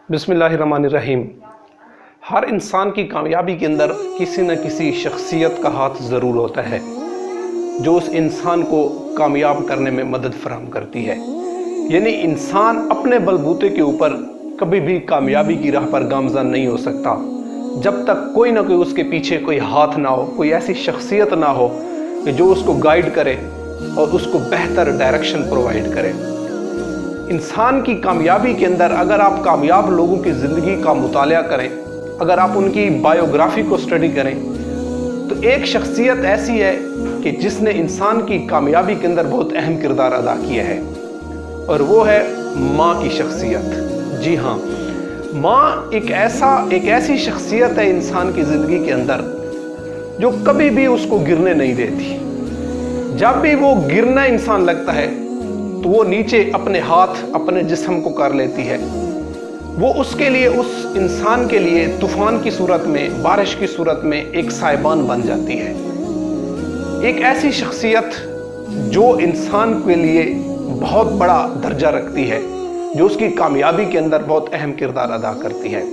बिस्मिल्लाहिर्रहमानिर्रहीम। हर इंसान की कामयाबी के अंदर किसी न किसी शख्सियत का हाथ ज़रूर होता है जो उस इंसान को कामयाब करने में मदद फराहम करती है। यानी इंसान अपने बलबूते के ऊपर कभी भी कामयाबी की राह पर गामज़न नहीं हो सकता जब तक कोई ना कोई उसके पीछे कोई हाथ ना हो, कोई ऐसी शख्सियत ना हो कि जो उसको गाइड करे और उसको बेहतर डायरेक्शन प्रोवाइड करे। इंसान की कामयाबी के अंदर अगर आप कामयाब लोगों की ज़िंदगी का मुताला करें, अगर आप उनकी बायोग्राफी को स्टडी करें, तो एक शख्सियत ऐसी है कि जिसने इंसान की कामयाबी के अंदर बहुत अहम किरदार अदा किया है, और वो है माँ की शख्सियत। जी हाँ, माँ एक ऐसी शख्सियत है इंसान की ज़िंदगी के अंदर जो कभी भी उसको गिरने नहीं देती। जब भी वो गिरना इंसान लगता है तो वो नीचे अपने हाथ अपने जिस्म को कर लेती है। वो उसके लिए, उस इंसान के लिए तूफान की सूरत में, बारिश की सूरत में एक साइबान बन जाती है। एक ऐसी शख्सियत जो इंसान के लिए बहुत बड़ा दर्जा रखती है, जो उसकी कामयाबी के अंदर बहुत अहम किरदार अदा करती है।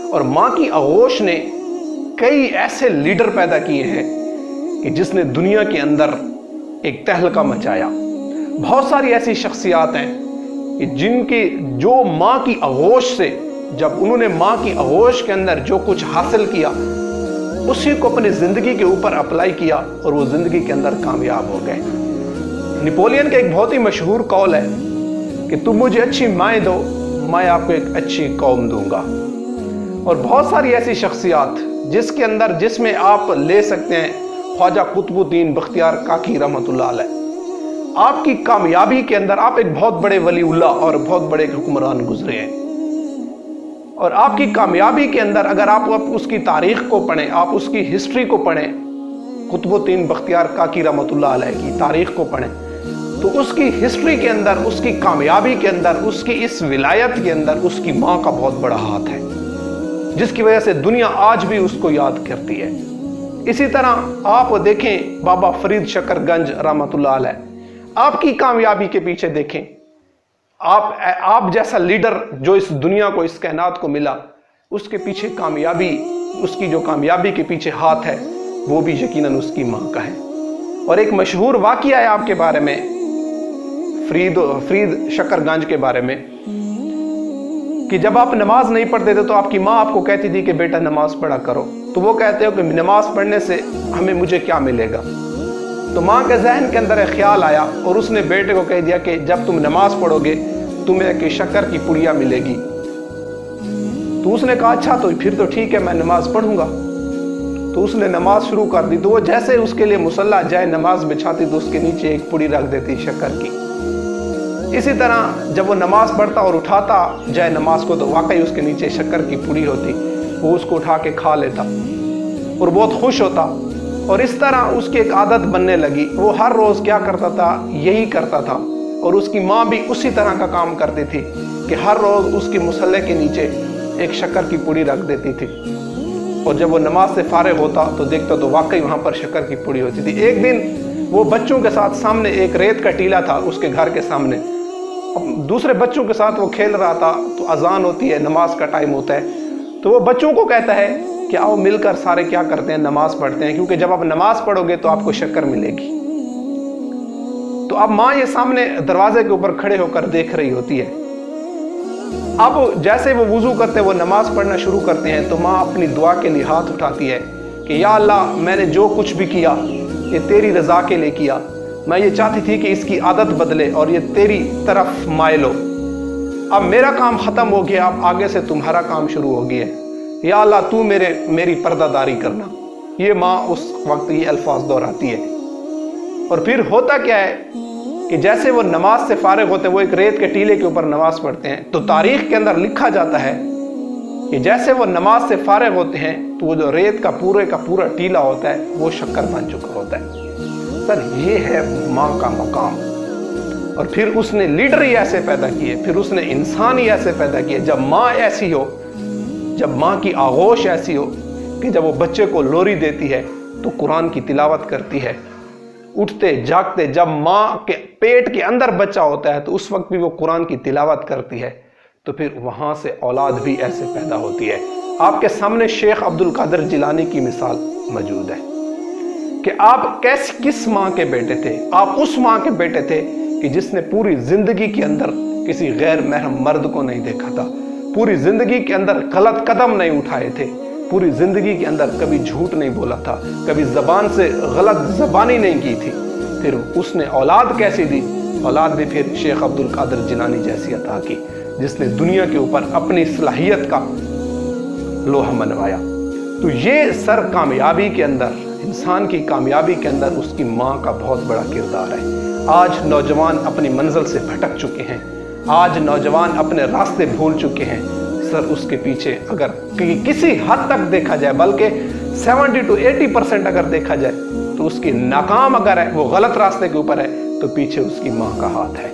और माँ की आगोश ने कई ऐसे लीडर पैदा किए हैं कि जिसने दुनिया के अंदर एक तहलका मचाया। बहुत सारी ऐसी शख्सियात हैं कि जो माँ की आगोश से, जब उन्होंने माँ की आगोश के अंदर जो कुछ हासिल किया उसी को अपनी ज़िंदगी के ऊपर अप्लाई किया और वो ज़िंदगी के अंदर कामयाब हो गए। नेपोलियन का एक बहुत ही मशहूर कौल है कि तुम मुझे अच्छी माएँ दो, मैं आपको एक अच्छी कौम दूंगा। और बहुत सारी ऐसी शख्सियात जिसमें आप ले सकते हैं ख्वाजा कुतुबुद्दीन बख्तियार काकी रहमतुल्लाह अलैह। आपकी कामयाबी के अंदर आप एक बहुत बड़े वलीउल्लाह और बहुत बड़े हुक्मरान गुजरे हैं, और आपकी कामयाबी के अंदर अगर आप उसकी तारीख को पढ़ें, आप उसकी हिस्ट्री को पढ़ें, कुतुबुद्दीन बख्तियार काकी रहमतुल्लाह अलैह की तारीख को पढ़ें, तो उसकी हिस्ट्री के अंदर, उसकी कामयाबी के अंदर, उसकी इस विलायत के अंदर उसकी माँ का बहुत बड़ा हाथ है, जिसकी वजह से दुनिया आज भी उसको याद करती है। इसी तरह आप देखें बाबा फरीद शकरगंज रहमतुल्लाह अलैह, आपकी कामयाबी के पीछे देखें, आप जैसा लीडर जो इस दुनिया को, इस कायनात को मिला, उसके पीछे कामयाबी, उसकी जो कामयाबी के पीछे हाथ है वो भी यकीनन उसकी माँ का है। और एक मशहूर वाक़या है आपके बारे में, फरीद शकरगंज के बारे में, कि जब आप नमाज नहीं पढ़ते थे तो आपकी माँ आपको कहती थी कि बेटा नमाज पढ़ा करो, तो वो कहते हो कि नमाज पढ़ने से मुझे क्या मिलेगा। तो माँ के जहन के अंदर एक ख्याल आया और उसने बेटे को कह दिया कि जब तुम नमाज पढ़ोगे तुम्हें एक शक्कर की पुड़िया मिलेगी। तो उसने कहा अच्छा, तो फिर तो ठीक है, मैं नमाज पढ़ूंगा। तो उसने नमाज शुरू कर दी। तो वो जैसे उसके लिए मुसल्ला जाए नमाज बिछाती तो उसके नीचे एक पुड़ी रख देती शक्कर की। इसी तरह जब वो नमाज पढ़ता और उठाता जाए नमाज को तो वाकई उसके नीचे शक्कर की पुड़ी होती, वो उसको उठा के खा लेता और बहुत खुश होता। और इस तरह उसकी एक आदत बनने लगी, वो हर रोज़ क्या करता था, यही करता था। और उसकी माँ भी उसी तरह का काम करती थी कि हर रोज़ उसकी मुसल्ले के नीचे एक शक्कर की पुड़ी रख देती थी, और जब वो नमाज से फारिग होता तो देखता तो वाकई वहाँ पर शक्कर की पुड़ी होती थी। एक दिन वो बच्चों के साथ सामने एक रेत का टीला था उसके घर के सामने, दूसरे बच्चों के साथ वो खेल रहा था। तो अजान होती है, नमाज का टाइम होता है, तो वो बच्चों को कहता है कि आओ मिलकर सारे क्या करते हैं, नमाज पढ़ते हैं, क्योंकि जब आप नमाज पढ़ोगे तो आपको शक्कर मिलेगी। तो अब माँ ये सामने दरवाजे के ऊपर खड़े होकर देख रही होती है। अब जैसे वो वुजू करते, वो नमाज पढ़ना शुरू करते हैं, तो माँ अपनी दुआ के लिए हाथ उठाती है कि या अल्लाह, मैंने जो कुछ भी किया ये तेरी रज़ा के लिए किया। मैं ये चाहती थी कि इसकी आदत बदले और ये तेरी तरफ माइल हो। अब मेरा काम ख़त्म हो गया, अब आगे से तुम्हारा काम शुरू हो गया है। या अल्लाह, तू मेरी पर्दादारी करना। ये माँ उस वक्त ये अल्फाज दोहराती है। और फिर होता क्या है कि जैसे वो नमाज से फारिग होते, वो एक रेत के टीले के ऊपर नमाज पढ़ते हैं, तो तारीख के अंदर लिखा जाता है कि जैसे वो नमाज से फारिग होते हैं तो वो जो रेत का पूरा टीला होता है वो शक्कर बन चुका होता है। सर, ये है माँ का मकाम। और फिर उसने लीडर ही ऐसे पैदा किए, फिर उसने इंसान ही ऐसे पैदा किए। जब माँ ऐसी हो, जब माँ की आगोश ऐसी हो कि जब वो बच्चे को लोरी देती है तो कुरान की तिलावत करती है, उठते जागते, जब माँ के पेट के अंदर बच्चा होता है तो उस वक्त भी वो कुरान की तिलावत करती है। تو پھر وہاں سے اولاد بھی ایسے پیدا ہوتی ہے۔ آپ کے سامنے شیخ عبد القادر جیلانی کی مثال موجود ہے کہ آپ کس ماں کے بیٹے تھے؟ آپ اس ماں کے بیٹے تھے کہ جس نے پوری زندگی کے اندر کسی غیر محرم مرد کو نہیں دیکھا تھا، پوری زندگی کے اندر غلط قدم نہیں اٹھائے تھے، پوری زندگی کے اندر کبھی جھوٹ نہیں بولا تھا، کبھی زبان سے غلط زبانی نہیں کی تھی۔ پھر اس نے اولاد کیسی دی؟ اولاد بھی پھر شیخ عبد القادر جیلانی جیسی عطا کی، جس نے دنیا کے اوپر اپنی صلاحیت کا لوہا منوایا۔ تو یہ سر کامیابی کے اندر، انسان کی کامیابی کے اندر اس کی ماں کا بہت بڑا کردار ہے۔ آج نوجوان اپنی منزل سے بھٹک چکے ہیں، آج نوجوان اپنے راستے بھول چکے ہیں۔ سر اس کے پیچھے اگر کسی حد تک دیکھا جائے، بلکہ 70 to 80% اگر دیکھا جائے تو اس کی ناکام اگر ہے، وہ غلط راستے کے اوپر ہے، تو پیچھے اس کی ماں کا ہاتھ ہے۔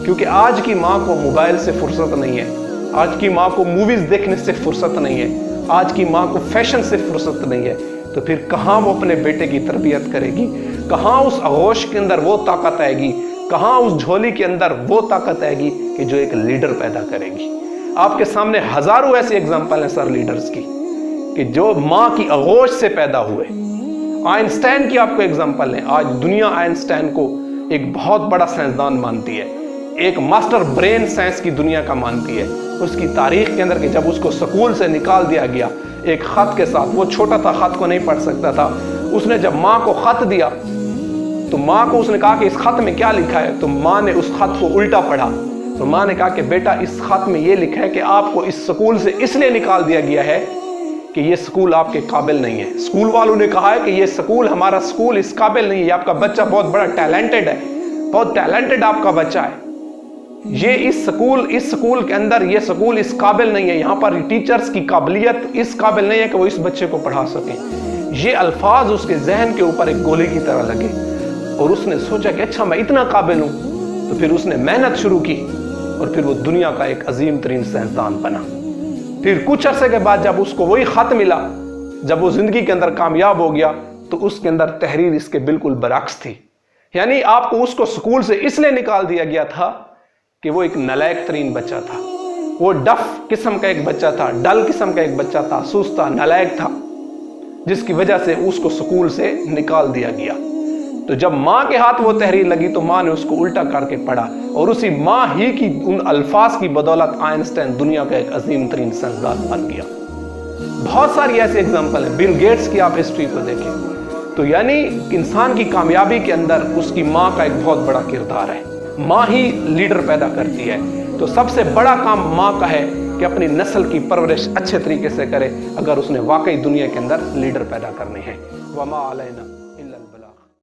کیونکہ آج کی ماں کو موبائل سے فرصت نہیں ہے، آج کی ماں کو موویز دیکھنے سے فرصت نہیں ہے، آج کی ماں کو فیشن سے فرصت نہیں ہے، تو پھر کہاں وہ اپنے بیٹے کی تربیت کرے گی؟ کہاں اس آغوش کے اندر وہ طاقت آئے گی؟ کہاں اس جھولی کے اندر وہ طاقت آئے گی کہ جو ایک لیڈر پیدا کرے گی؟ آپ کے سامنے ہزاروں ایسی اگزامپل ہیں سر لیڈرز کی کہ جو ماں کی آغوش سے پیدا ہوئے۔ آئنسٹائن کی آپ کو اگزامپل ہے۔ آج دنیا آئنسٹائن کو ایک بہت بڑا سائنسدان مانتی ہے، ایک ماسٹر برین سائنس کی دنیا کا مانتی ہے۔ اس کی تاریخ کے اندر کہ جب اس کو سکول سے نکال دیا گیا ایک خط کے ساتھ، وہ چھوٹا تھا، خط کو نہیں پڑھ سکتا تھا، اس نے جب ماں کو خط دیا تو ماں کو اس نے کہا کہ اس خط میں کیا لکھا ہے؟ تو ماں نے اس خط کو الٹا پڑھا، تو ماں نے کہا کہ بیٹا اس خط میں یہ لکھا ہے کہ آپ کو اس سکول سے اس لیے نکال دیا گیا ہے کہ یہ سکول آپ کے قابل نہیں ہے۔ سکول والوں نے کہا ہے کہ یہ سکول، ہمارا سکول اس قابل نہیں ہے، آپ کا بچہ بہت بڑا ٹیلنٹڈ ہے، بہت ٹیلنٹڈ آپ کا بچہ ہے، یہ اس سکول کے اندر یہ سکول اس قابل نہیں ہے، یہاں پر ٹیچرز کی قابلیت اس قابل نہیں ہے کہ وہ اس بچے کو پڑھا سکیں۔ یہ الفاظ اس کے ذہن کے اوپر ایک گولی کی طرح لگے اور اس نے سوچا کہ اچھا میں اتنا قابل ہوں، تو پھر اس نے محنت شروع کی اور پھر وہ دنیا کا ایک عظیم ترین سائنسدان بنا۔ پھر کچھ عرصے کے بعد جب اس کو وہی خط ملا، جب وہ زندگی کے اندر کامیاب ہو گیا، تو اس کے اندر تحریر اس کے بالکل برعکس تھی۔ یعنی آپ کو اس کو سکول سے اس لیے نکال دیا گیا تھا کہ وہ ایک نالائق ترین بچہ تھا، وہ ڈف قسم کا ایک بچہ تھا، ڈل قسم کا ایک بچہ تھا، سست تھا، نالائق تھا، جس کی وجہ سے اس کو سکول سے نکال دیا گیا۔ تو جب ماں کے ہاتھ وہ تحریر لگی تو ماں نے اس کو الٹا کر کے پڑھا، اور اسی ماں ہی کی ان الفاظ کی بدولت آئنسٹائن دنیا کا ایک عظیم ترین سائنسدان بن گیا۔ بہت ساری ایسی اگزامپل ہیں، بل گیٹس کی آپ ہسٹری کو دیکھیں۔ تو یعنی انسان کی کامیابی کے اندر اس کی ماں کا ایک بہت بڑا کردار ہے، ماں ہی لیڈر پیدا کرتی ہے۔ تو سب سے بڑا کام ماں کا ہے کہ اپنی نسل کی پرورش اچھے طریقے سے کرے، اگر اس نے واقعی دنیا کے اندر لیڈر پیدا کرنے ہیں۔ وما علینا